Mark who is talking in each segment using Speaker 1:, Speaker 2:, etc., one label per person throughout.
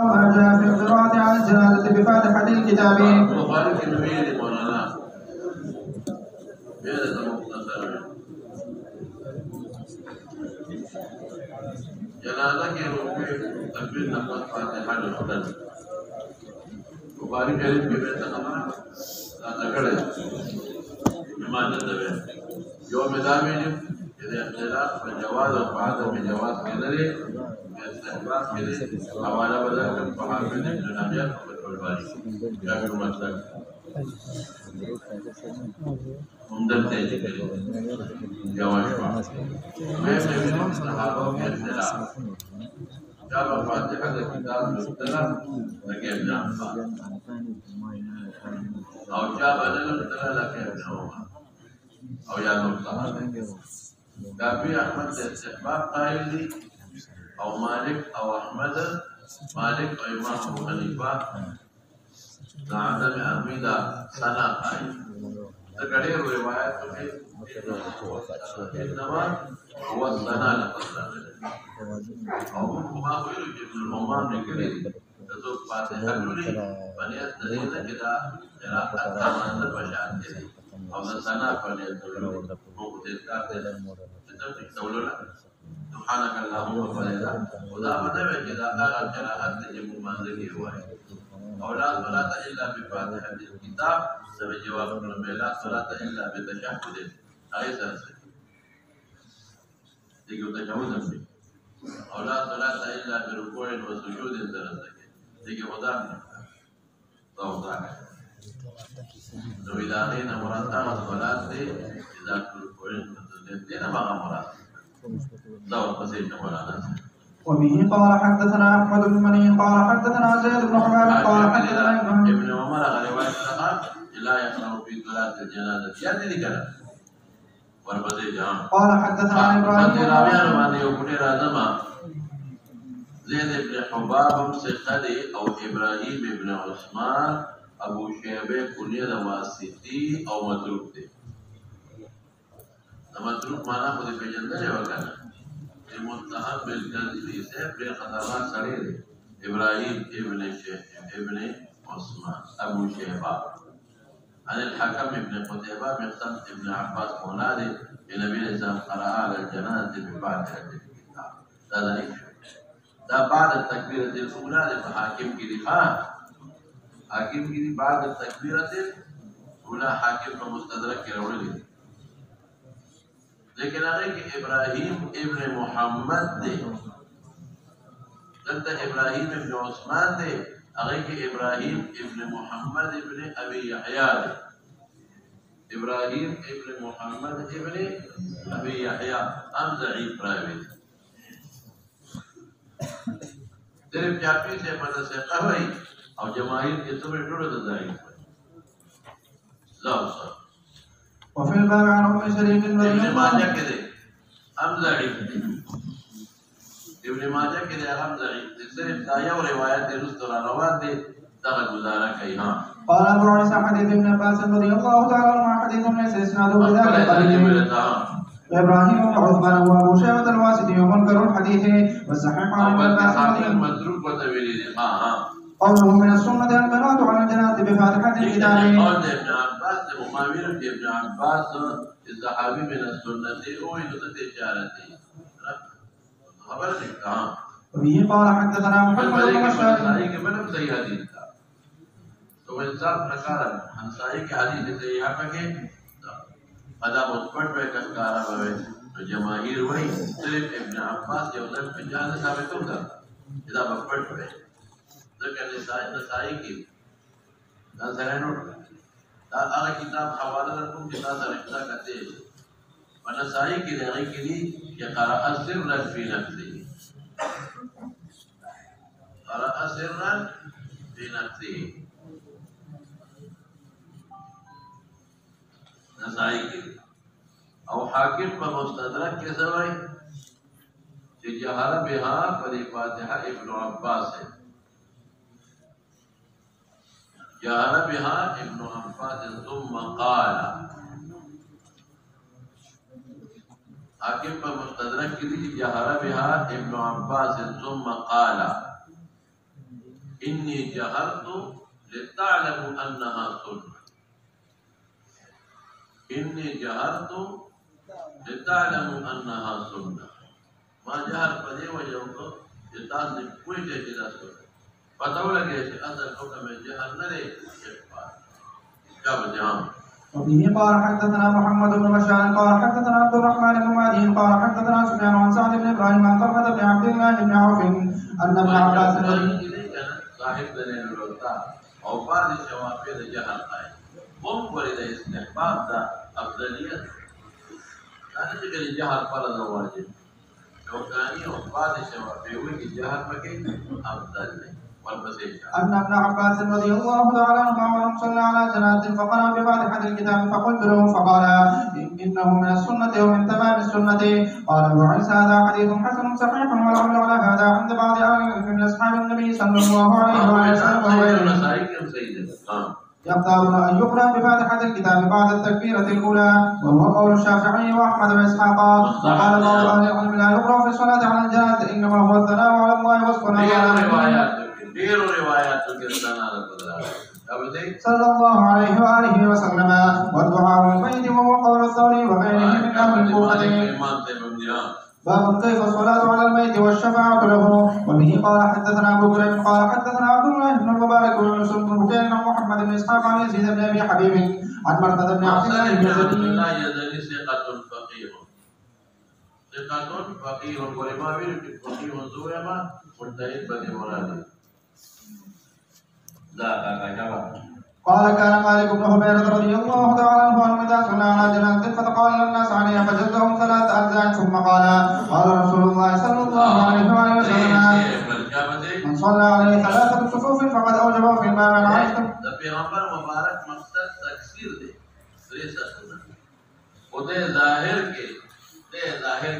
Speaker 1: ما جاء في القراءة على الجنازة بفاتحة الكتاب.
Speaker 2: وقال كنوية مولانا بيرة مختصرة جنازة کے روپے تکبیر نقص فاتحہ نقصد بخاری شریف کے بے تقمرہ لا تکڑے امانت دوے جو مدامی جب اختلاف فجواز و عدم جواز کے لئے استحباب کے لئے حوالہ بدل کر فحافظ جناجات و فتح الباری جاکر مطلق ممدد تیجی کرے جواز فحافظ میں صحابہ کے اختلاف جاب فاتحة الكتاب المختلف لكي ابن عباس أو جاب المختلف لكي ابن عمر أو يا الصحابة كافي أحمد استحباب قائل لي أو مالك أو أحمد مالك أو إمام أبو حنيفة لعدم أميدة سنة قائل تكرير روايات إنما هو السنة لقصة أو ما هو ابن الهمام نكري تزوج فاتحة لي فنيت دليل كده قراءة أمان البشار كده أو السنة فنيت دليل مقتل كده تقولون سبحانك اللهم وبحمدك وذا بدأ كده قال قراءة تجمع منزل هواي أو لا صلاة إلا بفاتحة الكتاب سبب جواب لا صلاة إلا بتشهد أيضا تيجي تشهد فيه أو لا صلاة إلا بركوع وسجود درجة تيجي خدام توضع لو إذا أتينا مرتبة الصلاة إذا بركوع وسجود دينا ما مراد دور بسيط مولانا
Speaker 1: وبه قال حدثنا أحمد بن مني قال حدثنا زيد بن حباب قال حدثنا
Speaker 2: ابن عمر رواية لا يقرأ في صلاة الجنازة يدري كذا
Speaker 1: قال حدثنا
Speaker 2: إبراهيم زيد بن حباب سخري أو إبراهيم بن عثمان أبو شيبة كنية واسطي أو متروك دي متروك معناه خذ في جندل وكذا المتهم بالكذب يسيب لخطرات سرير إبراهيم ابن عثمان أبو شيبة عن الحكم ابن قتيبة مقسم ابن عباس مولاد النبي الإسلام قرأ على الجنازة ببعد الكتاب هذا ذلك ده بعد التكبيرة الأولى لحاكم كده حاكم كده بعد التكبيرة الأولى حاكم مستدرك كده لكن أغيك إبراهيم ابن محمد ده أنت إبراهيم ابن عثمان ده أغيك إبراهيم ابن محمد ابن أبي يحيى إبراهيم ابن محمد ابن أبي يحيى أم ضعيف راوي ترب جاپی سے مدرسے قہوی اور جماہیر کے سبے ٹوڑے ضعیف ضعف
Speaker 1: وفي الباب عن أم سليم
Speaker 2: ابن ماجه كده أم ضعيف ابن ماجه كده أم ضعيف صرف دايا وروايات رسول روات دي دغه گزاره کوي ها
Speaker 1: قال ابو عيسى حديث ابن عباس رضي الله تعالى عنه حديث ليس اسناده بذلك ابراهيم بن عثمان وابو شيبة الواسطي ومنكر الحديث والصحيح عن ابن عباس
Speaker 2: متروك وتويل ها
Speaker 1: قوله من السنة القراءة على الجنازة بفاتحة الكتاب.
Speaker 2: قول ابن عباس ومامير ابن عباس الصحابي من السنة هو يدرس إشارته خبرتك ها
Speaker 1: وبه قال حدثنا محمد بن
Speaker 2: بشار تو انصاف نکارا ہنسائی کے حدیث سے یہاں پہ کہ قدا مصبت پہ کسکارا ہوئے تو جماہیر وہی صرف ابن عباس جو ذلك پہ جانے ثابت ہوتا اذا مصبت پہ ذکر نسائی کی نظرین اٹھا آگا کتاب حوالہ رکھوں کہ نظر اختلاح کرتے ہیں ونسائی کی لغی کے لیے کہ قرأ سرا فی نفسه قرأ سرا فی نفسه نسائی کی او حاکم پر مستدرک کے سوائے کہ جہر بہا پر فاتحہ ابن عباس ہے جہر بہا ابن عباس ثم قال حاکم پر مستدرک کے لیے جہر بہا ابن عباس ثم قال إني جهرت لتعلموا أنها سنة. إني جهرت لتعلموا أنها سنة. ما جهر بدي وجهه جتاز کوئی جگہ رسول پتہ لگے کہ اصل حکم جہر نہ دے کب جہاں.
Speaker 1: وبه قال حدثنا محمد بن بشار قال حدثنا عبد الرحمن بن مهدي قال حدثنا سفيان عن سعد بن ابراهيم عن طلحه بن عبد الله بن عوف ان ابن عباس
Speaker 2: صاحب دلیل الوتا او بعض شوافع جهل آئے قوم ورد استحباب دا افضلیت انا ذکر جهل فرض واجب شوکانی او بعض شوافع وی جهل مکه افضل ہے.
Speaker 1: أن ابن عباس رضي الله تعالى عنهما صلى على جنازة فقرأ بفاتحة الكتاب فقلت له فقال إنه من السنة ومن تمام السنة. قال أبو عيسى هذا حديث حسن صحيح والعمل على هذا عند بعض أهل العلم من أصحاب النبي صلى الله عليه وسلم يختارون أن يقرأ بفاتحة الكتاب بعد التكبيرة الأولى وهو قول الشافعي وأحمد وإسحاق. وقال بعض أهل العلم لا يقرأ في الصلاة على الجنازة إنما هو الثناء على الله والصلاة على صلى الله عليه وآله وسلم والدعاء للميت وهو قول الثوري وغيره من أهل الكوفة. باب كيف الصلاة على الميت والشفاعة له. وبه قال حدثنا أبو كريم قال حدثنا عبد الله بن المبارك ويونس بن بكير عن محمد بن إسحاق عن يزيد بن أبي حبيب عن مرثد بن عبد الله بن
Speaker 2: يزيد ثقة فقيه ولما بيرك فقيه زويما مجتهد بدي مرادي.
Speaker 1: قال كان مالك بن حبيرة رضي الله تعالى عنه أنه إذا صلى على جنازة فتقال الناس عليها فجزهم 3 أجزاء ثم قال رسول الله صلى الله عليه وسلم من صلى عليه 3 صفوف فقد أوجبه في الباب عن عائشة.
Speaker 2: پیغمبر مبارک مقصد تکثیر دے خدای ظاہر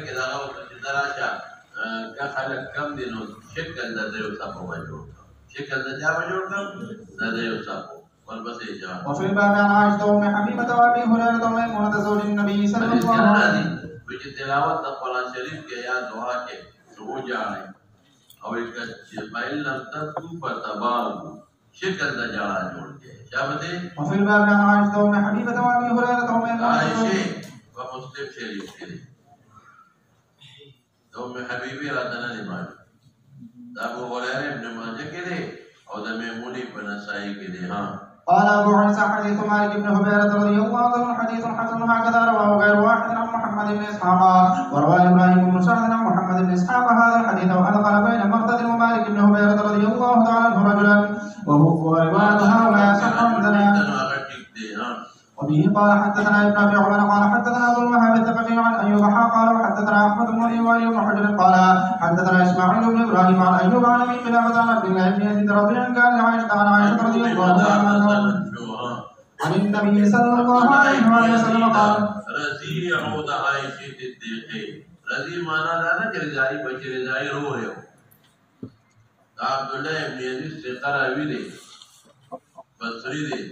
Speaker 2: کے دغه دراشا کا خلق کم دي نو شکل د دیو صاحب وجو شکل د جا وجو کم د دیو صاحب ورپسې جا.
Speaker 1: وفي الباب عن عائشة وأم حبيبة وأبي هريرة وميمونة زوج النبي صلى الله عليه وسلم.
Speaker 2: وجه تلاوت قرآن شریف کے یا دعا کے شروع جانے او ایک فإن لم تكن فتبارك شکل د جا جوړ کے شابته.
Speaker 1: وفي الباب عن عائشة وأم حبيبة وأبي هريرة وميمونة
Speaker 2: عائشة ومسلم شریف کے ام حبیبی راتنا نماز دا ابو هريره ابن ماجه کې دي او د میمونی په نسائی کې دي. ها
Speaker 1: قال ابو عيسى حديث مالك بن حبيرة رضي الله عنه حديث حسن هكذا رواه غير واحد عن محمد بن اسحاق. وروى ابراهيم بن سعد عن محمد بن اسحاق هذا الحديث وادخل بين مرتد ومالك بن حبيرة رضي الله تعالى عنه رجلا وهو رواية هؤلاء صح عندنا. وبه قال حدثنا ابن ابي عمر قال حدثنا ابو الوهاب الثقفي عن ايوب قال وحدثنا احمد بن ايوب بن حجر قال حدثنا اسماعيل بن ابراهيم عن ايوب عن ابي قلابه عن عبد الله بن يزيد رضي الله عنه عن عائشه رضي الله عنها عن النبي صلى الله عليه وسلم قال
Speaker 2: رضي عود عائشه الصديقه رضي معنا دا نه چې رضای بچی رضای رو یو عبد الله بن يزيد سے قراوی دي بصری دي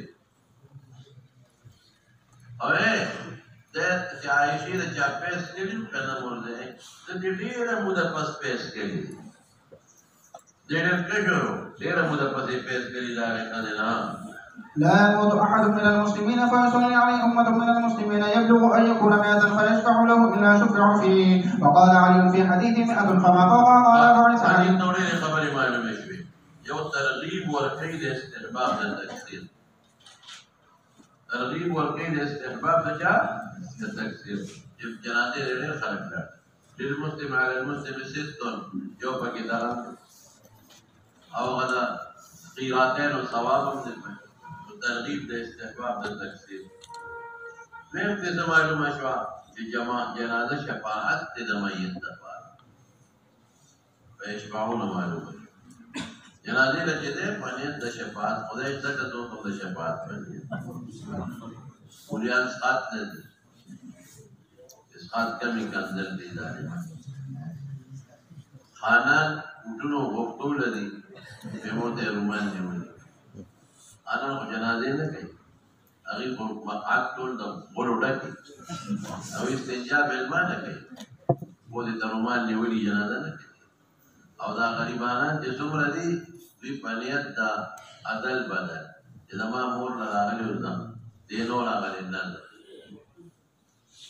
Speaker 2: اوه ته چې عائشه د چا پیس کړي کنه ورده ته ډیره موده پس پیس کړي ډیره موده پس پیس کړي لا کنه.
Speaker 1: لا يموت أحد من المسلمين فيصلي عليه أمة من المسلمين يبلغ أن يكون 100 فيشفع له إلا شفع فيه. وقال علي في حديث 100 فما فوق. قال أبو عيسى
Speaker 2: عن النوري خبر معلومة شوي يو ترغيب والقيد استحباب للتكسير. ترغيب والقيد استحباب للتكسير. جب جنازه لين خلق لا للمسلم على المسلم 6 يو بكدار أو غدا قيراتين وصواب من ترغیب د استحباب د تکثیر. نیم ته معلومه شو چې جنازه شفاعت د میت لپاره پېښپاونه معلومه جنازه لکه ده پنځه د شفاعت خدای څخه دوه د شفاعت باندې اولیان سات نه دي اسقاط کمی کندل دي خانان ټولو وختو لري په موته رومان دی انا خو جنازه نه کوي هغه په مقعد ټول د ورډه کې او استنجا بالماء نه کوي و دې ترمان نیولې جنازه نه کوي او دا غریبانان چې څومره دي في بنيت دا عدل بدل إذا ما مور لغاغلي وزم دينو لغاغلي النال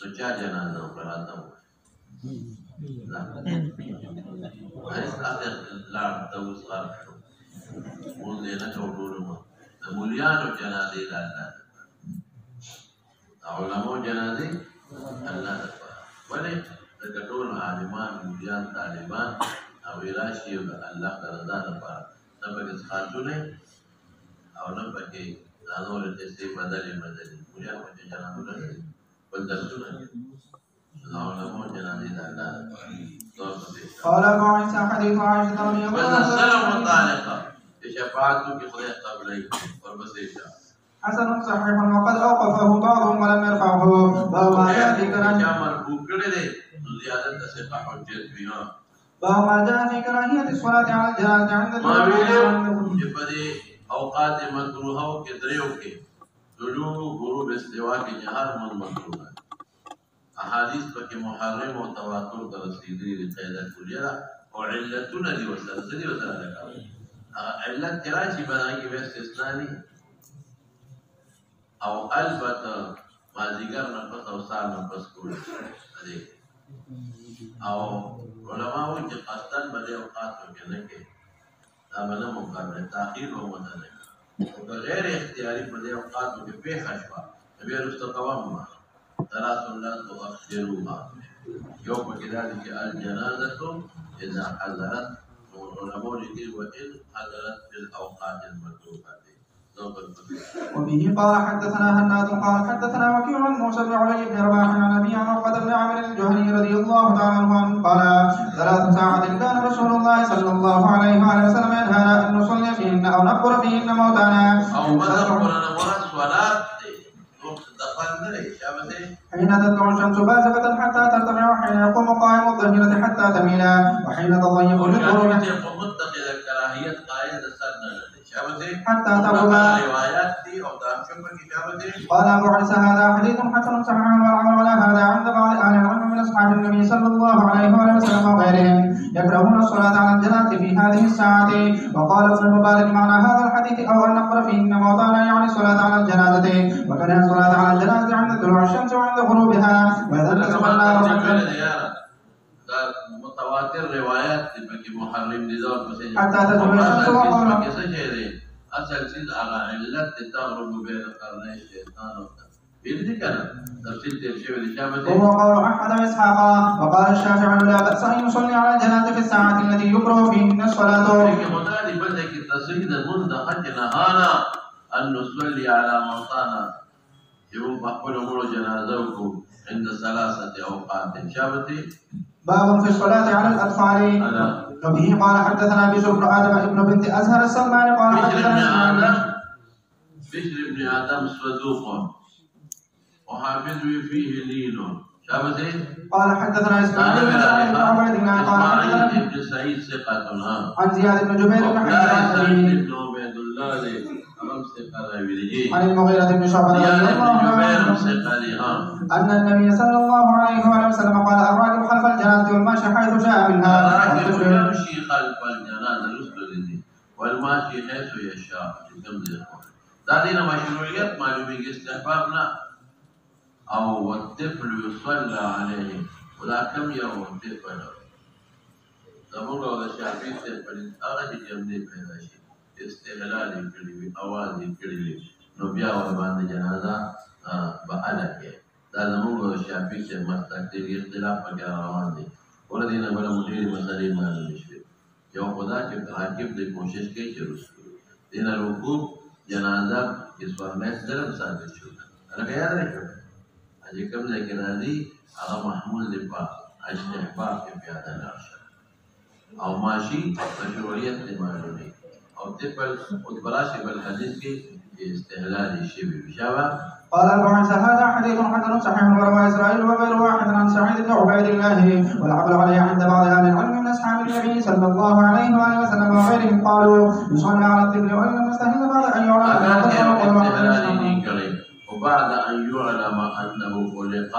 Speaker 2: نجا جنازة وقراتهم لا هاي آخر لعب دوس غرب مول دينا كولولما موليانو جنازي لألا علماء جنازي ألا دفع ولي تكتون عالمان موليان طالبان أو إلاشي الله كرزان دفع نبقى سخاتوني أو نبقى لانو لتسي بدلي موليان وجه جنازو لنسي بدلتوني علماء جنازي لألا
Speaker 1: قال أبو عيسى حديث عائشة رضي الله عنها
Speaker 2: والسلام الطالقة شفاعتك خذي قبلي والبسيطة
Speaker 1: حسن صحيح وقد أوقفه بعضهم ولم يرفعه باب ما جاء في كراهية الصلاة على الجنازة عند
Speaker 2: أوقات مكروهة وكدريوك طلوع غروب استواء جهار من مكروه أحاديث بك محرم وتواتر ترسيدي لقيادة كلها وعلتنا دي وسلسلة علت كراشي بنايك باستثناني أو ألبت ما ذكر نفس أو سار نفس كل هذه أو علماء وجه قصدان بدي أوقات وكذلك أمنا مقابل تأخير ومتنك وغير اختياري بدي أوقات وكفي خشبة نبي رستقوام ثلاث لا تؤخروها يوم كذلك الجنازة إذا حضرت والعلماء يقول وإن حضرت في الأوقات المكروهة.
Speaker 1: وبه قال حدثنا هناد قال حدثنا وكيع عن موسى بن علي بن رباح عن ابي عن عقبه بن عامر الجهني رضي الله تعالى عنه قال 3 ساعات كان رسول الله صلى الله عليه وآله وسلم ينهانا ان نصلي فيهن او نقبر فيهن موتانا
Speaker 2: او نقبر صلاه
Speaker 1: حين تطلع الشمس بازغة حتى ترتفع وحين يقوم قائم الظهيرة حتى تميل وحين تضيق للغروب حتى تغرب. قال أبو عيسى هذا حديث حسن صحيح والعمل ولا هذا عند بعض أهل العلم من أصحاب النبي صلى الله عليه وسلم وغيرهم يكرهون الصلاة على الجنازة في هذه الساعة. وقال ابن المبارك معنى هذا الحديث أو أن نقر فيهن موتانا يعني الصلاة على الجنازة وكره الصلاة على الجنازة عند طلوع الشمس وعند غروبها وإذا انتسب النار
Speaker 2: متواتر روايات بك محرم نزول
Speaker 1: حتى تزول الشمس وقوله
Speaker 2: أصل سيد على علة تغرب بين قرني الشيطان بيدي كان تفسير ترشيب الشامسي
Speaker 1: وهو قول أحمد وإسحاق. وقال الشافعي لا بأس أن يصلي على الجنازة في الساعة التي يكره فيهن الصلاة.
Speaker 2: لكن مداري بدك التصيد المنذ قد نهانا أن نصلي على موتانا يقول بقول أمور جنازته عند 3 أوقات شامسي.
Speaker 1: باب في الصلاة على الأطفال. وبه قال حدثنا بشر بن آدم ابن بنت أزهر السلمان قال حدثنا
Speaker 2: بشر بن آدم صدوق وحافظ فيه لين شابتي.
Speaker 1: قال حدثنا إسماعيل بن سعيد بن عبيد الله قال حدثنا
Speaker 2: ابن سعيد ثقة
Speaker 1: عن زياد بن جبير بن حيان
Speaker 2: بن عبيد الله
Speaker 1: عن المغيرة بن شعبة رضي الله عنه أن النبي صلى الله عليه وسلم قال الراكب خلف الجنازة والماشي حيث شاء منها.
Speaker 2: الراكب يمشي خلف الجنازة يسجد والماشي حيث يشاء. ذلك مشروعية معلومة استحبابنا أو الطفل يصلى عليه ولا كم يوم الطفل زمونا ولا شعبي الطفل أغني جمدي بهذا شيء استغلال كلمة أوازي كلمة نبيا وبعد جنازة بألك هذا مو الشعبي مستقبل اختلاف مجالات والذين بلا مدير مسألة ما نشوف يوم خدا के राकिब ने कोशिश की शुरू दिन रुकू जनाजा इस पर मैं सिर्फ साबित शुरू अरे क्या रहे आज कम लेकिन आदि आगा महमूल लिपा अश्तहबा के प्यादा नाशा और माशी मशरूरियत ने मालूमी और तिपल उत्पलाशी बल हदीस के استهلال الشيء بشبه.
Speaker 1: قال أبو عيسى هذا حديث حسن صحيح وروى إسرائيل وغير واحد عن سعيد بن عبيد الله والعمل عليه عند بعض أهل العلم من أصحاب النبي صلى الله عليه وآله وسلم وغيرهم قالوا يصلى على الطفل وإن لم يستهل بعد أن يعلم
Speaker 2: وبعد أن يعلم أنه خلق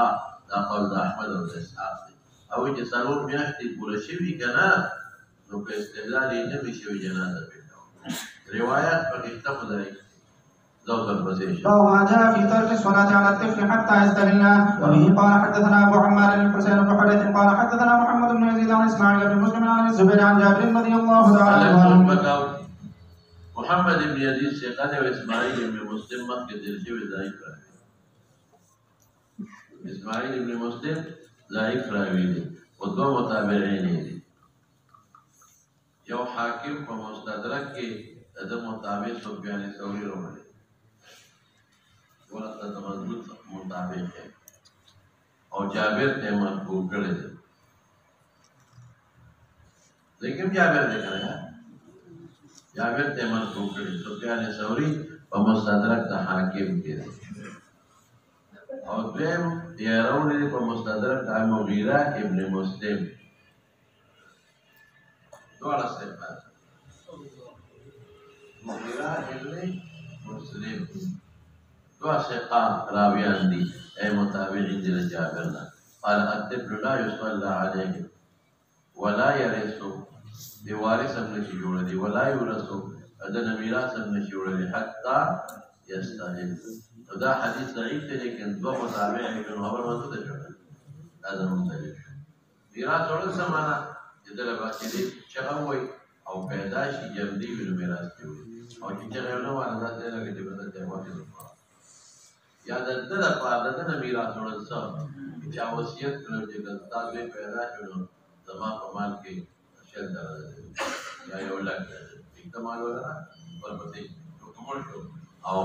Speaker 2: لقد أحمد الإسحاق أو يتصلون بيحتي كل شيء كنا لو كاستهلال النبي شو جنازة روايات فقط ذلك ذوق البصير.
Speaker 1: باب ما جاء في ترك الصلاة على الطفل حتى يستهل. وبه قال حدثنا أبو عمار الحسين بن حدث قال حدثنا محمد بن يزيد عن إسماعيل بن مسلم عن الزبير عن جابر رضي الله تعالى عنه.
Speaker 2: محمد بن يزيد ثقة وإسماعيل بن مسلم مخ الشيء ضعيف. إسماعيل بن مسلم ضعيف راوي ودو متابعين دي. یو حاکم په مستدرک کې د مطابق سفیان ثوری راوړي ورته د مضبوط مطابق دی او جابر ته منقول کړی دی لیکن جابر نه کړی جابر ته منقول کړی سفیان ثوری په مستدرک د حاکم کې دی او دویم یې راوړي په مستدرک د مغیره ابن مسلم دوارا سيبات مغيرة ابن مسلم دوا سيقام راويان دي اي متابعين دي لجابرنا قال الطفل لا يصلى عليه ولا يرث بوارث ابن شجورة دي ولا يورث أدنى ميراث ابن شجورة دي حتى يستهل وده حديث ضعيف لكن دوا متابعين ابن هبر ما تدجر هذا مختلف ميراث ورث معنا جدل باقي شغوي او پیدا شي جمدي ول میراث کوي او چې څنګه نو والا د دې کې د بدل واقع یا د دې په اړه د میراث ورڅ چې وصیت کړو چې د تاسو پیدا شول زما په مال کې شل درځي یا یو لک احتمال ولا ورپسې کومول شو او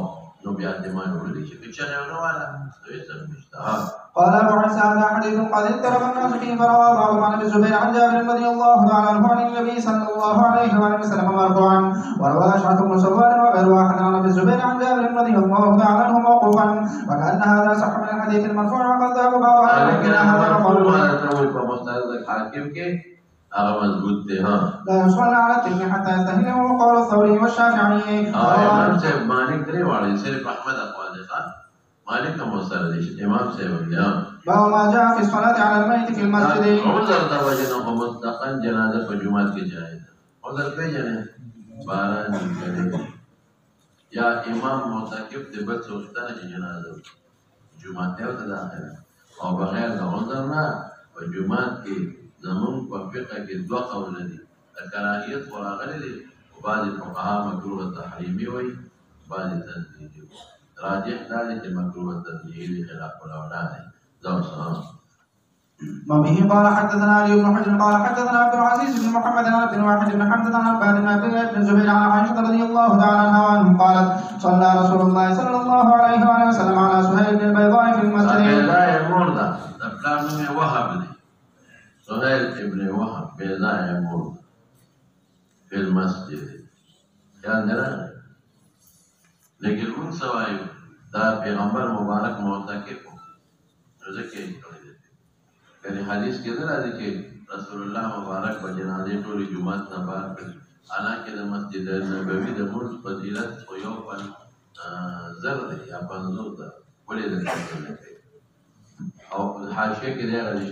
Speaker 2: نو بیا دې ما ورولې چې څنګه نو والا دوی څه مشته.
Speaker 1: قال أبو عيسى هذا حديث قد اضطرب الناس فيه فروى بعضهم عن ابي الزبير عن جابر رضي الله تعالى عنه عن النبي صلى الله عليه وآله وسلم مرفوعا وروى أشعث بن سوار وغير واحد عن ابي الزبير عن جابر رضي الله تعالى عنه موقوفا وكأن هذا صح من الحديث المرفوع وقد ذهب بعض أهل العلم هذا لا يصلى على الطفل حتى يستهل وقال الثوري والشافعي.
Speaker 2: مالك دري واحد سيد أحمد أقوال مالك مصدر امام سيد
Speaker 1: باب ما جاء في الصلاة على الميت في المسجد.
Speaker 2: عذر دا وجنه مستقن جنازه په جمعات کې جائز عذر پیژنه باران کې یا امام معتکف د بل څوستانه جنازه جمعات ته داخله او بغیر د عذر نه په جمعات کې زمون په فقہ کې دوه قول دي کراهیت وراغلي دي او بعض فقها مکروه تحریمی وي بعض تنزیهی راجح ذلك مكروه التنزيل خلاف الاولاد ذو صلاه.
Speaker 1: وبه قال حدثنا علي بن حجر قال حدثنا عبد العزيز بن محمد عن ابن واحد بن حمزه عن عباد بن عبد الله بن الزبير عن عائشه رضي الله تعالى عنها وعنهم قالت صلى رسول الله صلى الله عليه وآله وسلم على سهيل بن البيضاء في المسجد.
Speaker 2: لا يمر ده ابن وهب سهيل بن وهب بيضاء يمر في المسجد كان درا لیکن ان سوائے دا پیغمبر مبارک معتکف ذکر کړی دی حدیث کې راځي چې رسول الله مبارک په جنازې ټولې جمعات نه بار کړي حالانکه د مسجد نبوي د مول فضیلت خو یو په زر دی یا 50 ده ولې د او حاشیه کې دی راځي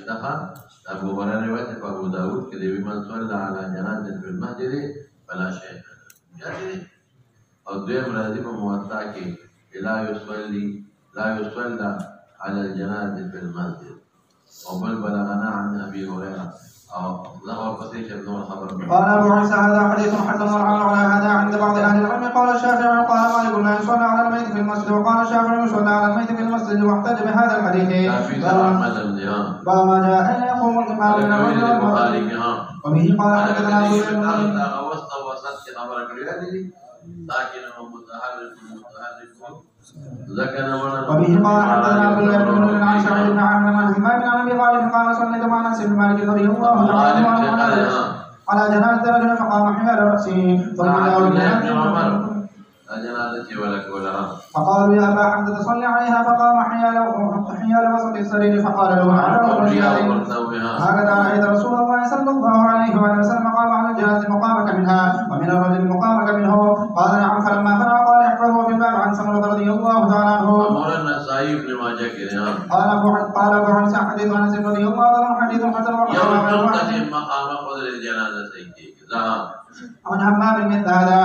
Speaker 2: ابو هريره روایت په ابو داود کې دی من صلی علی جنازه په المسجد فلا شيء یعنی او دویم راځي په موطا کې لا يصلى على الجنازة في المسجد وبل بلغنا عن ابي هريره او ظهر قصيش ابن الخبر.
Speaker 1: قال ابو عيسى هذا حديث حسن والعمل على هذا عند بعض اهل العلم. قال الشافعي قال مالك لا يصلى على الميت في المسجد وقال الشافعي يصلى على الميت في المسجد واحتج بهذا الحديث. باب ما جاء حين يقوم الامام من الرجل والمرأة. وبه قال حدثنا ابو وبه قال حدثنا عبد الله بن مسعود عن سعيد بن عامر عن همام عن ابي غالب قال صليت مع انس بن مالك رضي الله تعالى عنه على جنازه رجل فقام حيال راسه ثم جاء فقالوا يا ابا حمزه صل عليها فقام حيال وسط السرير فقال له هكذا رايت رسول الله صلى الله عليه وسلم قام على الجنازه مقامك منها ومن الرجل مقامك منه. قال نعم. فلما فرغ قال احفظه في الباب عن سمره رضي الله تعالى عنه. قال ابو عيسى حديث انس رضي الله عنه حديث حسن
Speaker 2: مقام قدر الجنازه عن همام
Speaker 1: مثل هذا.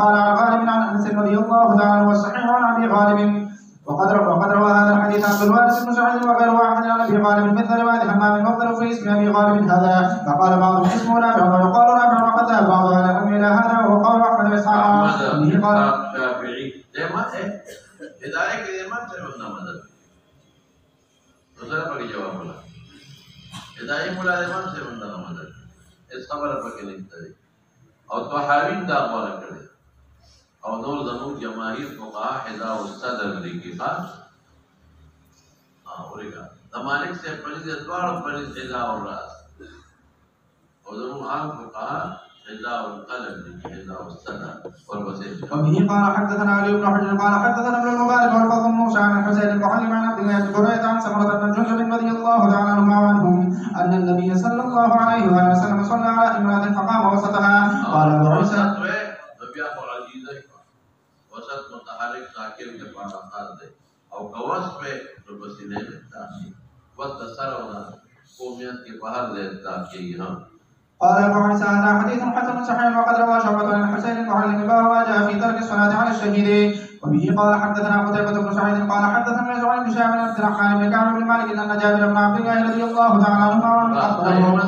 Speaker 1: قال عن غالب عن انس رضي الله تعالى عنه والصحيح عن ابي غالب وقد روى هذا الحديث عبد الوارث بن سعيد وغير واحد عن ابي غالب مثل روايه حمام واختلفوا في اسم ابي غالب هذا فقال بعضهم اسمه نافع ويقال نافع وقد ذهب بعض اهل العلم الى هذا وهو قول احمد واسحاق
Speaker 2: شافعي دائما هدايه के इमाम से बंदा मदद दूसरा पर जवाब बोला हिदायत बोला इमाम से बंदा मदद इस खबर पर के लिखता है और तहावीन दा बोला करे और नूर ज़नूर जमाहिर फुक़हा हिदा उस्ताद लिखी खास औरेगा तमालिक से पलिद द्वार पलिद हिदा और रास और ज़नूर आम फुक़हा हिदा और कलम लिखी हिदा उस्ताद और वसे
Speaker 1: وبه قال حدثنا علي بن حجر قال حدثنا ابن المبارك والفضل بن موسى عن الحسين المعلم عن عبد الله بن بريدة عن سمرة بن جندب رضي الله تعالى عنهم أن النبي صلى الله عليه وآله وسلم صلى على امرأة فقام وسطها قال أبو عيسى وسط متحرك ساكن के पास आकार दे और कवस पे रुपसीने में ताकि वस्त सरवना कोमियत के बाहर ले ताकि यहाँ قال أبو عيسى هذا حديث حسن صحيح وقد روى شعبة عن الحسين المعلم باب جاء في ترك الصلاة على الشهيد وبه قال حدثنا قتيبة بن سعيد قال حدثنا زهير بن هشام بن عبد الرحمن بن كعب بن مالك أن جابر بن عبد الله رضي الله تعالى عنهما أخبره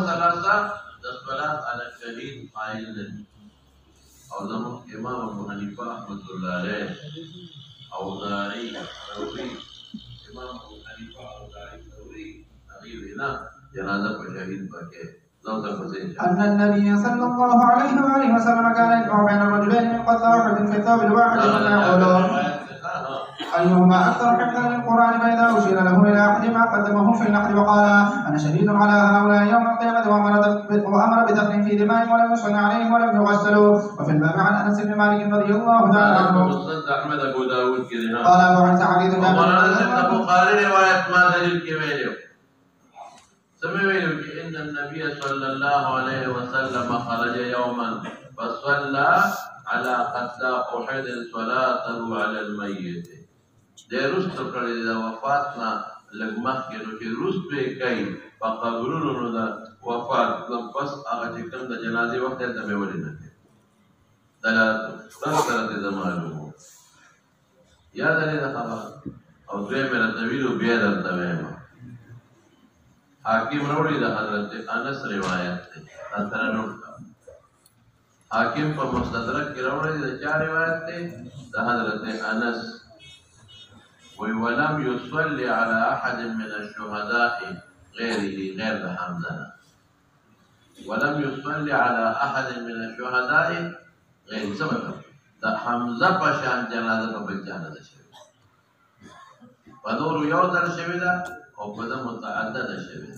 Speaker 2: الصلاة على الشهيد قائل और जब इमाम अबू हनीफा रहमतुल्लाह अलैह औज़ारी सौरी इमाम अबू हनीफा औज़ारी सौरी अमीर ना जनाजा पर शहीद पके
Speaker 1: أن النبي صلى الله عليه وآله وسلم كان يجمع بين الرجلين من قتلى أحد في الثوب الواحد ثم يقول أيهما أكثر حفظا للقرآن فإذا أشير له إلى أحدهما قدمه في النحر وقال أنا شديد على هؤلاء يوم القيامة وأمر بدفن في دمائهم ولم يصلي عليهم ولم يغسلوا وفي الباب عن أنس بن مالك رضي الله تعالى عنه
Speaker 2: أحمد أبو داود
Speaker 1: قال أبو عيسى حديث
Speaker 2: جابر البخاري رواية ما دليل كبير سمعوا إن النبي صلى الله عليه وسلم خرج يوما فصلى على قتلى أحد صلاته على الميت ده رست کړي دا وفاتنا لګمخ کې نو چې رست به کوي په قبرونو دا وفات نو پس هغه چې کوم د جنازې وخت ته به ولینه دلالت سره معلومه یاد لري دا خبر او دوی مې راځویلو بیا درته وایم حاکم وروړي د حضرت انس روایت ده اثر نوٹ حاکم په مستدرک کې وروړي د چا روایت ده د حضرت انس ولم يصلي على احد من الشهداء غير حمزه ولم يصلي على احد من الشهداء غير سبب د حمزه په شان جنازه په بچانه ده شوی په نور یو ځل شوی ده او په متعدد شوی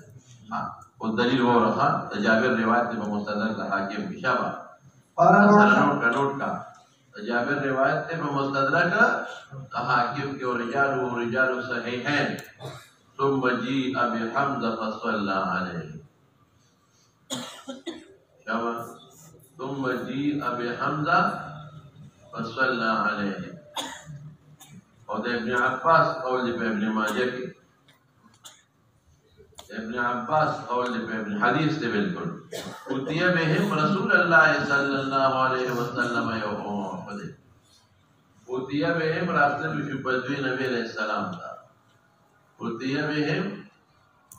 Speaker 2: او دلیل ورخه د جابر روایت په مستدرک د حاکم کې شابه نوٹ کا جابر روایت ته په مستدرک د حاکم کې رجال صحیحین ثم جيء بحمزه فصلى عليه شابه ثم جيء بحمزه فصلى عليه او د ابن عباس قول په ابن ماجه کې ابن عباس قول په ابن حدیث ته بالکل اوتیه بهم رسول الله صلی الله علیه وسلم یوم احد اوتیه بهم راتل شو بدوی نبی علیہ السلام تا اوتیه بهم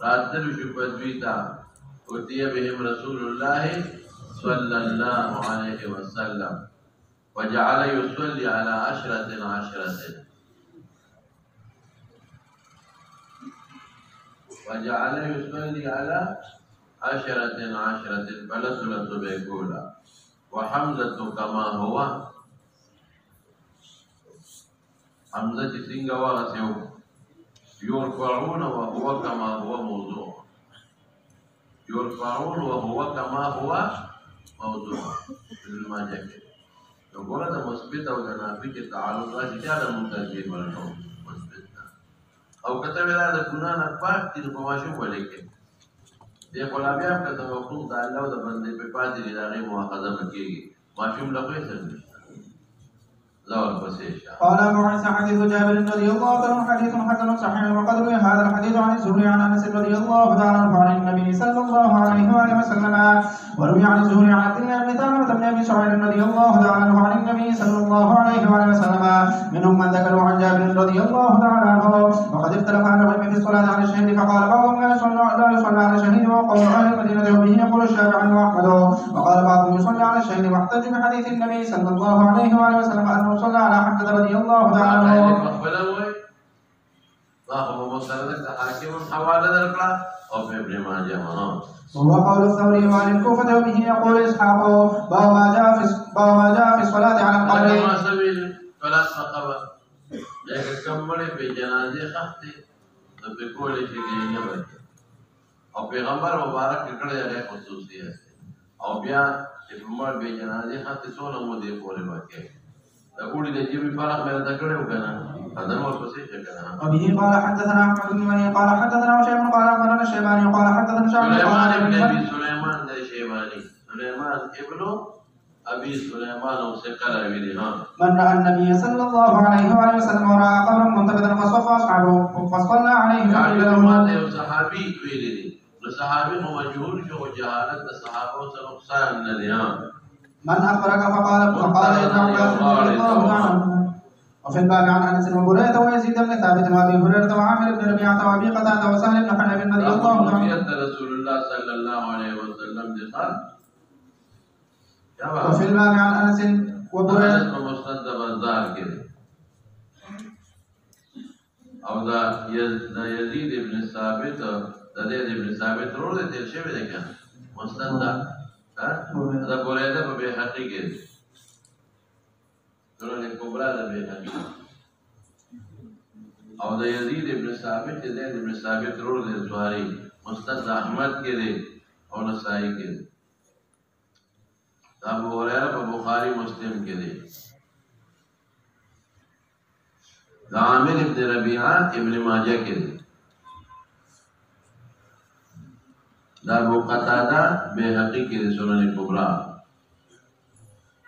Speaker 2: راتل شو بدوی تا اوتیه بهم رسول الله صلی الله علیه وسلم وجعل يصلي على عشرة وجعل يصلي على عشرة فلسلة بيقولا وحمزة كما هو حمزة سنغ ورسيو يرفعون وهو كما هو موضوع يرفعون وهو كما هو موضوع ما جاء يقول هذا مثبت او نافي के تعارض राशि ज्यादा मुतजदीद वर्णों مثبت او کته ویلا د قرآن اخبار تیر په ماشوم ولیکي د غلابیا کته حقوق د الله د بندې په پاتې لري مؤاخذه مکیږي ماشوم له کوي څه زور بسيشة.
Speaker 1: قال أبو عيسى حديث جابر رضي الله عنه حديث حسن صحيح وقد روي هذا الحديث عن الزهري عن أنس رضي الله تعالى عنه عن النبي صلى الله عليه وآله وسلم وروي عن الزهري عن عبد الله بن ثعلبة بن أبي سعيد رضي الله تعالى عنه عن النبي صلى الله عليه وآله وسلم منهم من ذكروا عن جابر رضي الله تعالى عنه وقد اختلف عن العلم في الصلاة على الشهيد فقال بعضهم لا يصلى على الشهيد وقول أهل المدينة وبه يقول الشافعي وأحمد وقال بعضهم يصلي على الشهيد واحتج بحديث النبي صلى الله عليه وآله وسلم أنه صلى على حمزة رضي الله تعالى عنه.
Speaker 2: وهو مسند حاكم حوالة ذكر أو في ابن ماجه.
Speaker 1: وهو قول الثوري وعن الكوفة وبه يقول إسحاق باب ما جاء في الصلاة على القبر.
Speaker 2: ما سبيل فلا سقبا لكن كمل في جنازة خطي بكل شيء يبدأ أو پیغمبر مبارک کړه یې خصوصیت او بیا چې عمر به جنازه خطي څونه مو دې پورې واکې دا ګوډي د جیبي فرق مې دا کړو کنه هذا مو څه څه کنه.
Speaker 1: وبه قال حدثنا احمد بن مني قال حدثنا شيخ قال اخبرنا الشيباني قال حدثنا شعبان
Speaker 2: سليمان بن ابي سليمان الشيباني سليمان ابن ابي سليمان وسكر ابي
Speaker 1: من راى النبي صلى الله عليه وآله وسلم وراى قبرا منتبذا فصف اصحابه فصلى عليه
Speaker 2: فقال صحابي ويلي الصحابي هو مجهول شو جهالة الصحابة وسنقصان اليوم.
Speaker 1: من أخبرك فقال ابن عباس رضي الله عنه. وفي الباب عن أنس وبريدة ويزيد بن ثابت وأبي هريرة وعامر بن ربيعة وأبي قتادة وسهل بن حنبل رضي الله عنه.
Speaker 2: رسول الله صلى الله عليه وسلم قال.
Speaker 1: وفي الباب عن أنس وبريدة.
Speaker 2: مستند بازار كده. أو دا يزيد بن ثابت ده ابن ثابت رو ده تیر شوی ده کنه مستند ده بولیده په بیحقی کې سنن کبرا ده بیحقی او ده یزید ابن ثابت ده ابن ثابت رو ده زواری مستند احمد کې ده او نسائی کې ده ده ابو هريره په بخاری مسلم کې ده ده عامر ابن ربيعه ابن ماجه کې ده دا ابو قتاده بهقي کې سنن کبرا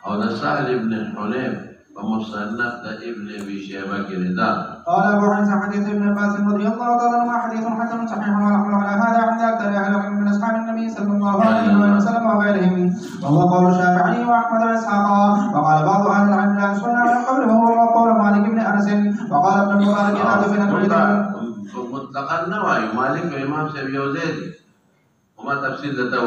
Speaker 2: او دا سهل ابن حنيف ومصنف دا ابن ابي شيبه کې دا.
Speaker 1: قال ابو عيسى حديث ابن عباس رضي الله تعالى عنه حديث حسن صحيح ونحمل على هذا عند اكثر اهل العلم من اصحاب النبي صلى الله عليه وسلم وغيرهم وهو قول الشافعي واحمد واسحاق وقال بعض اهل العلم لا يصلى على القبر وهو قول مالك بن انس وقال ابن المبارك لا دفن الميت
Speaker 2: مطلقا نوعي مالك وامام سبيوزيد وما تفسير ذاته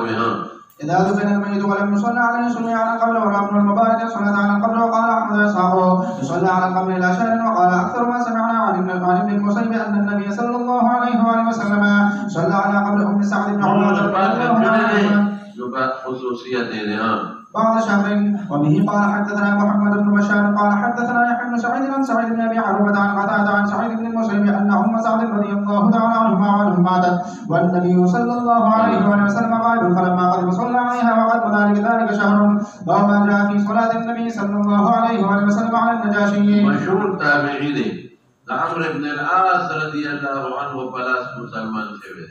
Speaker 1: إذا دفن الميت ولم يصلى عليه صلى على القبر ولا ابن المبارك صلى على القبر وقال أحمد وإسحاق يصلى على القبر لا شيء وقال أكثر ما سمعنا عن ابن المسيب أن النبي صلى الله عليه وآله وسلم صلى على قبر أم سعد بن
Speaker 2: عمر خصوصية
Speaker 1: بعد شهر. وبه قال حدثنا محمد بن بشار قال حدثنا يحيى بن سعيد عن سعيد بن ابي عروبه عن قتاده عن سعيد بن المسيب ان ام سعد رضي الله تعالى عنهما وعنهم ماتت والنبي صلى الله عليه وسلم غائب فلما قدم صلى عليها وقد ذلك شهر وما جاء في صلاه النبي صلى الله عليه وسلم على النجاشي.
Speaker 2: مشهور تابعي عمرو بن العاص رضي الله عنه فلاس مسلمان شوی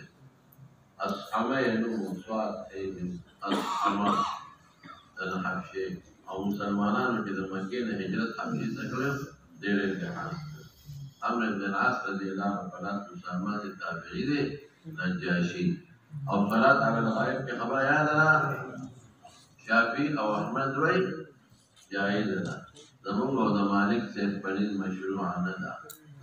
Speaker 2: اصحابه نو سواد اصحابه حبشي او مسلمانانو چې د مکې نه هجرت حبشي ته کړو ډېر امتحان. عمرو بن العاص رضی الله عنه فلاس مسلمان تابعي دی نجاشي او صلات علی الغائب کی خبر یاد ده شافعي او احمد وی جائز ده زمونږ او د مالک سے پنځ مشروع نه ده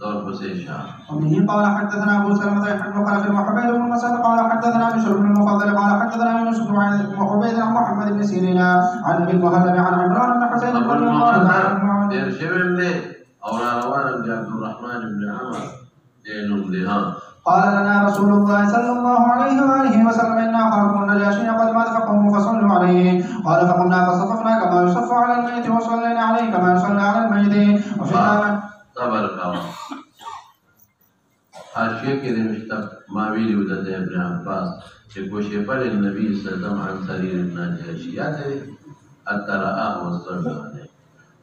Speaker 2: دور بسې شاه.
Speaker 1: وبه قال حدثنا ابو سلمة بن خلف وحبيب بن مسعود قال حدثنا بشر بن المفضل قال حدثنا يونس بن عبيد عن محمد بن سيرين عن ابي المهلب عن عمران بن حسين رضي الله عنه
Speaker 2: او روان بن عبد الرحمن بن عمر دينهم لها.
Speaker 1: قال لنا رسول الله صلى الله عليه وآله وسلم إنا خافوا النجاشي قد مات فقوموا فصلوا عليه. قال فقمنا فصففنا كما يصف على الميت وصلينا عليه كما يصلى على الميت. وفي
Speaker 2: صبر کوا حاشیه کې د مشتق ماویلی ودته ابن عباس چې کوشش پر النبي صلی الله علیه وسلم عن سریر النجاشی یاته اتراه وصلى عليه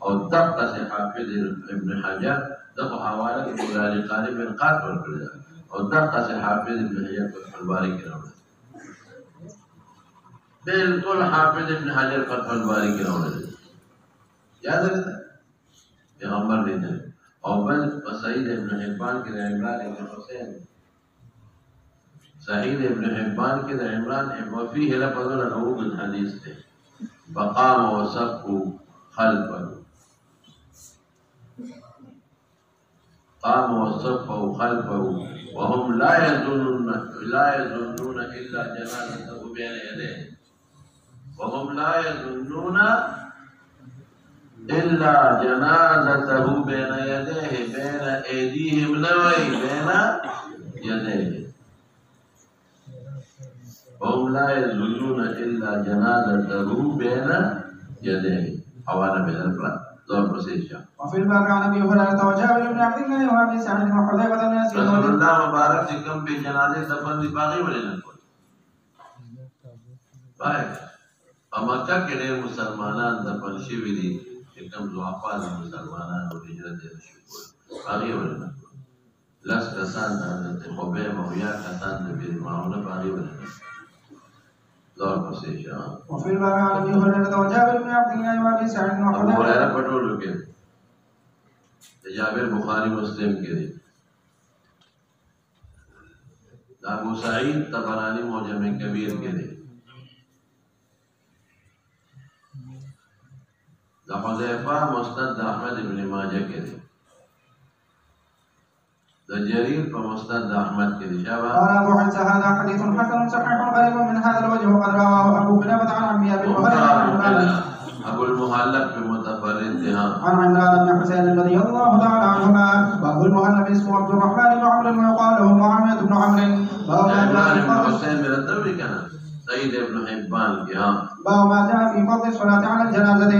Speaker 2: او دقه سے حافظ ابن حجر دغه حواله کې بغاری قاری بن قات ورکړل او دقه سے حافظ ابن حجر فتح الباری کې راوړل بالکل حافظ ابن حجر فتح الباری کې راوړل یاد لرئ پیغمبر لیدل او بل سعید ابن حبان کې د عمران ابن حسین سعید ابن حبان کې د عمران ابن فيه لفظ نووب الحديث ته فقام وصفوا خلفه قام وصفوا خلفه وهم لا يظنون الا جنازته بين يديه وهم لا يظنون إلا جنازته بين يديه بين أيديهم نوي بين يديه وهم لا يظنون إلا جنازته بين يديه حوانا بين الفرق دور بسيشا
Speaker 1: وفي الباب عن أبي هريرة وجابر بن عبد الله وأبي سعيد وحذيفة بن أسيد
Speaker 2: رسول الله مبارك سے کم پہ جنازے دفن دی باغی ولے نہ کوئی بھائی مکہ کے ډېر مسلمانان دفن شوي دي چې کوم ضعفا دي مسلمانان او هجرت یې نشي کولی باغی ولې نه کوي لس کسان د حضرت خبیب او یا کسان د بیر معاونه باغی ولې نه دور پسیشا
Speaker 1: وفي الباب عن أبي هريرة وجابر بن عبد الله وأبي سعيد
Speaker 2: ابو
Speaker 1: وحذيفة
Speaker 2: هريرة پټولو کې جابر بخاری مسلم کې دي ابو سعید طبرانی معجم کبیر کې دي دا حذیفہ مسند احمد ابن ماجه کې دي دا جرير په مسند احمد کې دي شابه
Speaker 1: قال أبو عيسى هذا حديث حسن صحيح غريب من هذا الوجه وقد رواه أبو قلابة عن عمي أبي هريرة
Speaker 2: ابو المهلب في متفرد ها
Speaker 1: عن عمران بن حسين رضي الله تعالى عنهما وأبو المهلب اسمه عبد الرحمن بن عمرو ويقال له معاوية بن عمرو
Speaker 2: عمران بن حسين من الدوري كان سيد ابن حبان کی ها
Speaker 1: باب ما جاء في فضل الصلاة على الجنازة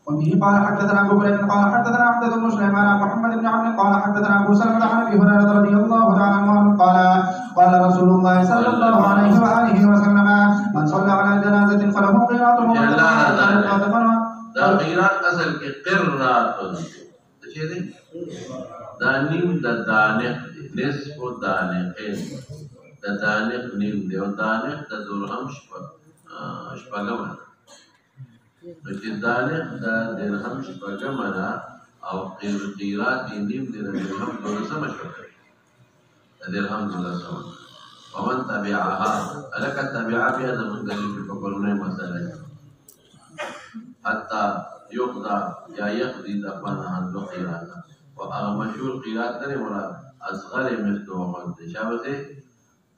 Speaker 1: وبه قال حدثنا ابو بكر قال حدثنا عبد بن سليمان عن محمد بن عمرو قال حدثنا ابو سلمة عن ابي هريرة رضي الله تعالى عنه قال رسول الله صلى الله عليه واله وسلم من صلى على جنازة فله قيراط
Speaker 2: دا قیرات اصل کې قرات څه دي دا نیم د دانق نصف دانقین د دانق نیم دی او دانق د درهم شپږم چې دانق د درهم شپږم او قیرات نیم دی د درهم دولسم شپږم د درهم دولسم ومن تبعها الک تبعها بیا د منځلي په کولونه مسله حتى يقضى يا يقضي دفنها القيرات ومشهور قيرات ترى مراد اصغر مثل ومد شابته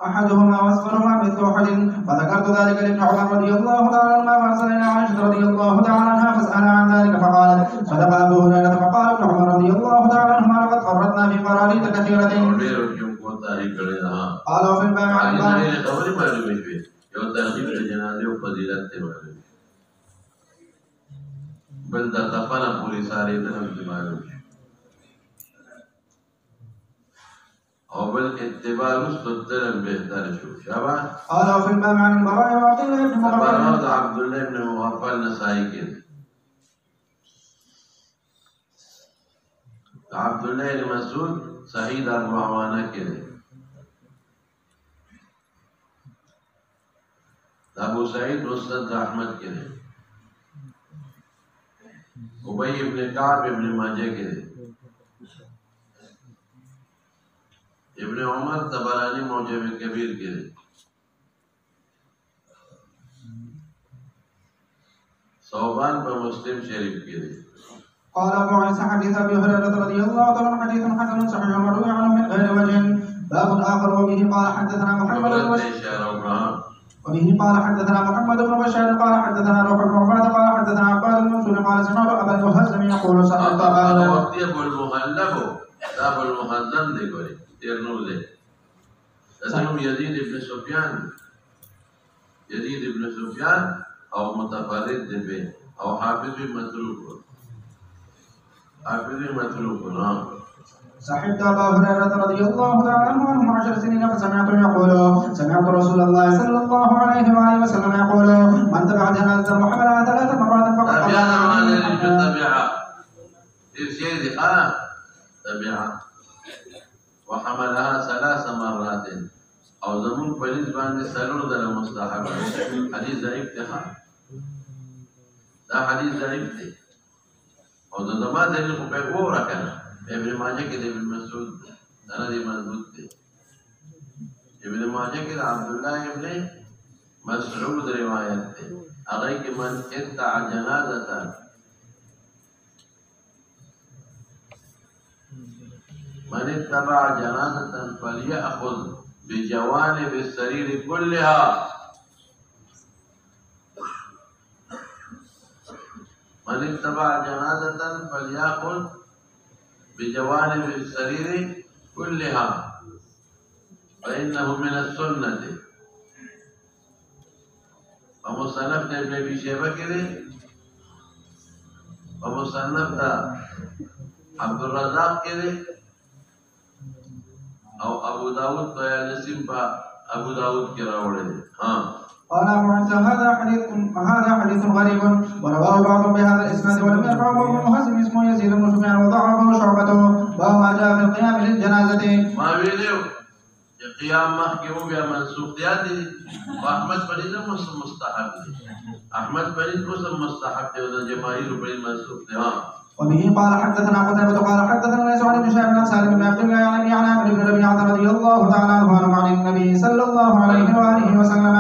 Speaker 1: احدهما واصغرهما مثل احد فذكرت ذلك لابن عمر رضي الله تعالى عنهما فارسلنا عائشه رضي الله تعالى عنها فسالها عن ذلك فقالت صدق ابو هريره فقال ابن عمر رضي الله تعالى عنهما لقد فرطنا في قراريط كثيره قال وفي الباب عن
Speaker 2: خبر معلومه شوي یو ترغیب جنازه او فضیلت ته معلومه بل دا تفنه پوری ساری دنم معلوم شي او بل اتباع رسل الدرم بهتر شو شابه
Speaker 1: قال وفي الباب عن البراء وعبد الله بن
Speaker 2: مغفل عبد الله بن مغفل نسائی کے عبد الله بن مسعود صحیح اربعوانہ کے ابو سعید مسند احمد کے ابی ابن کعب ابن ماجہ کے ابن عمر طبرانی معجم کبیر کے صوبان پر مسلم شریف کے
Speaker 1: قال ابو عيسى حديث ابي هريره رضي الله عنه حديث حسن صحيح مروي عنه من غير وجه باب اخر وبه قال حدثنا محمد بن بشار وبه قال حدثنا محمد بن بشار قال حدثنا روح بن عباده قال حدثنا عباد بن منصور قال سمعت ابا المهزم يقول سمعت ابا
Speaker 2: وقت ابو المهلب ابو المهزم دے گورے تیرنو دے اسم یزید ابن سفیان او متفرد دے بے او حافظ متروک نعم
Speaker 1: صحبت ابا هريره رضي الله تعالى عنه 10 سنين فسمعته يقول سمعت رسول الله صلى الله عليه واله وسلم يقول من تبع جنازه وحملها 3 مرات فقد
Speaker 2: تبع وحملها 3 مرات او زمون پولیس باندې سرور د مستحب حدیث ضعیف ده دا حدیث ضعیف دی او د زما دلیل خو په وره کنه ابن ماجه کې د ابن مسعود سند مضبوط دی ابن ماجه کې د عبد الله ابن مسعود روایت دی هغه کې من اتبع جنازه من اتبع جنازه فليأخذ بجوانب السرير كلها من اتبع جنازة فليأخذ بجوانب السرير كلها فإنه من السنة ومصنف ابن أبي شيبة كده ومصنف عبد الرزاق كده او ابو داود طيالسي ابو داود كراوله
Speaker 1: قال أبو عيسى هذا حديث غريب ورواه بعض بهذا الإسناد ولم يرفعه ابن حزم اسمه يزيد بن سفيان وضعفه شعبته وهو ما جاء في القيام للجنازة
Speaker 2: ما ویلو قيام محكم بها منسوخ دي واحمد بن مستحب دي احمد بن مستحب دي والجماهير بن منسوخ دي
Speaker 1: وبه قال حدثنا قتيبة قال حدثنا ليس عن ابن شهاب بن سالم بن عبد الله عن عامر بن ربيعة رضي الله تعالى عنه عن النبي صلى الله عليه وآله وسلم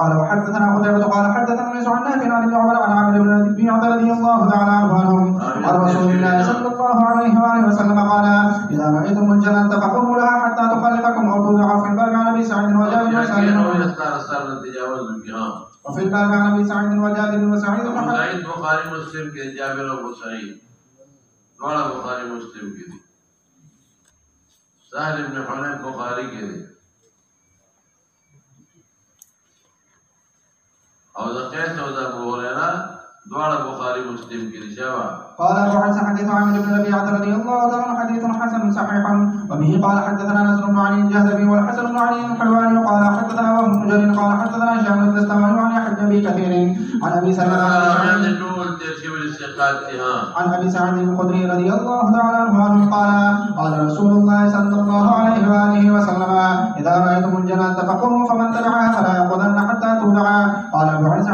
Speaker 1: قال وحدثنا قتيبة قال حدثنا ليس عن نافع عن ابن عمر عن عامر بن ربيعة رضي الله تعالى عنهم عن رسول الله صلى الله عليه وآله وسلم قال إذا رأيتم الجنازة فقوموا لها حتى تخلفكم أو توضع في الباب عن أبي سعيد وجابر وسعيد وفي الباب عن أبي سعيد وجابر وسعيد
Speaker 2: سعيد بخاري مسلم کے جابر و سعيد دوڑا بخاري مسلم کے سهل بن حنيف بخاري کے او ذا قيس او ذا ابو هريره دوڑا بخاري مسلم کے جواب
Speaker 1: قال أبو عيسى حديث عامر بن ربيعة رضي الله عنه حديث حسن صحيح وبه قال حدثنا نصر بن علي الجهضمي والحسن بن علي الحلواني قال حدثنا وهب بن جرير قال حدثنا هشام بن الدستوائي عن يحيى بن أبي كثير عن أبي سعيد عن أبي سعيد الخدري رضي الله تعالى عنه قال قال رسول الله صلى الله عليه وآله وسلم إذا رأيتم الجنازة فقوموا فمن تبعها فلا يقعدن حتى تودع. قال أبو عيسى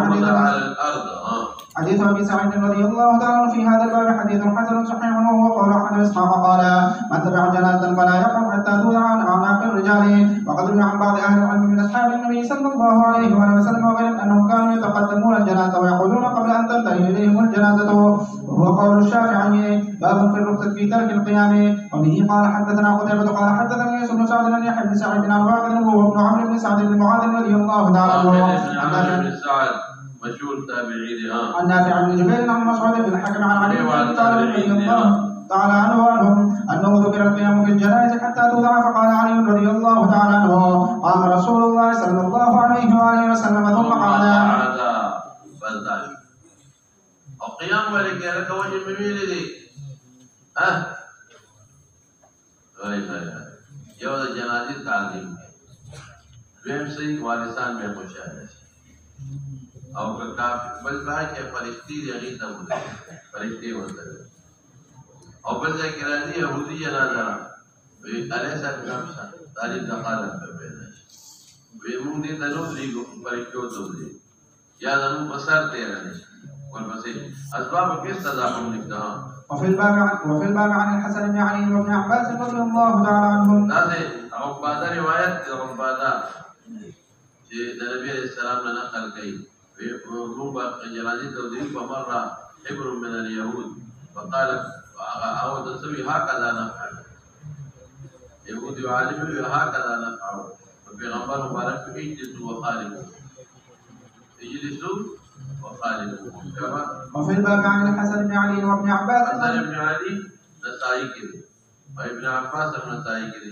Speaker 1: حديث أبي سعيد رضي الله تعالى في هذا الباب حديث حسن صحيح وهو قول أحد إسحاق قال من تبع جنازة فلا يقعد حتى تودع عن أعناق الرجال. وقد روي عن بعض أهل العلم من أصحاب النبي صلى الله عليه وآله وسلم وغيرهم أنهم كانوا يتقدمون الجنازة ويقولون قبل أن تنتهي إليهم الجنازة وهو قول الشافعي باب في الرخصة في ترك القيام. وبه قال حدثنا قتيبة قال حدثنا يوسف بن سعد بن يحيى بن سعيد عن واقد وهو ابن عمرو بن سعد بن معاذ رضي الله تعالى عنه
Speaker 2: مشهور تابعي
Speaker 1: عن نافع بن جبير عن مسعود بن الحكم عن علي بن ابي طالب رضي الله تعالى عنه انه ذكر القيام في الجنائز حتى توضع فقال علي رضي الله تعالى عنه قام رسول الله صلى الله عليه واله وسلم ثم قال
Speaker 2: القيام ولك لك وجه المميل لي يوم الجنازه تعظيم ويم سي والسان में खुशहाल او کا بل بای کې فرشتي دی ته وځي فرشتي ورته او بل ځای کې راځي يهودي جنازه وی الیس الکمسا تعالی دخل په پیدا وی موږ دې ته نو لري فرشتو ته وځي یا زمو بسر تیر نه ورپسې اسباب کې تضاهم نکدا.
Speaker 1: وفي الباب عن الحسن بن علي وابن عباس رضي الله تعالى عنهم.
Speaker 2: هذه عباده روایت عباده چې د نبی عليه السلام نه نقل کړي وموبا جنازي توضيح فمر حبر من اليهود فقال او تسوي هكذا نفعل يهودي وعالم هكذا نفعل فبيغمبر مبارك اجلسوا وخالفوا
Speaker 1: وفي الباب عن الحسن بن علي وابن عباس
Speaker 2: الحسن بن علي نسائي كده وابن عباس النسائي كده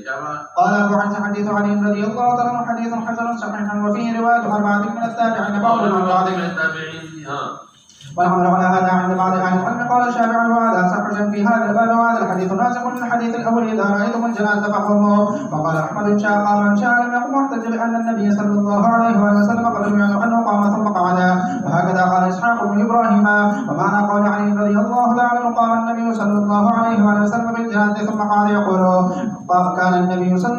Speaker 1: قال أبو عيسى حديث علي رضي الله تعالى عنه حديث حسن صحيح وفيه رواية أربعة من التابعين بعضهم عن بعض
Speaker 2: من التابعين
Speaker 1: والحمل على هذا عند بعض أهل العلم قال الشافعي وهذا صح في هذا الباب وهذا الحديث ناسخ للحديث الأول إذا رأيتم الجنازة فقوموا. وقال أحمد إن شاء قال من شاء لم يقم واحتج بأن النبي صلى الله عليه وسلم قد روي أنه قام ثم قعد. وهكذا قال إسحاق بن إبراهيم. ومعنى قول علي رضي الله تعالى عنه قام النبي صلى الله عليه وسلم بالجنازة ثم قعد يقول كان النبي صلى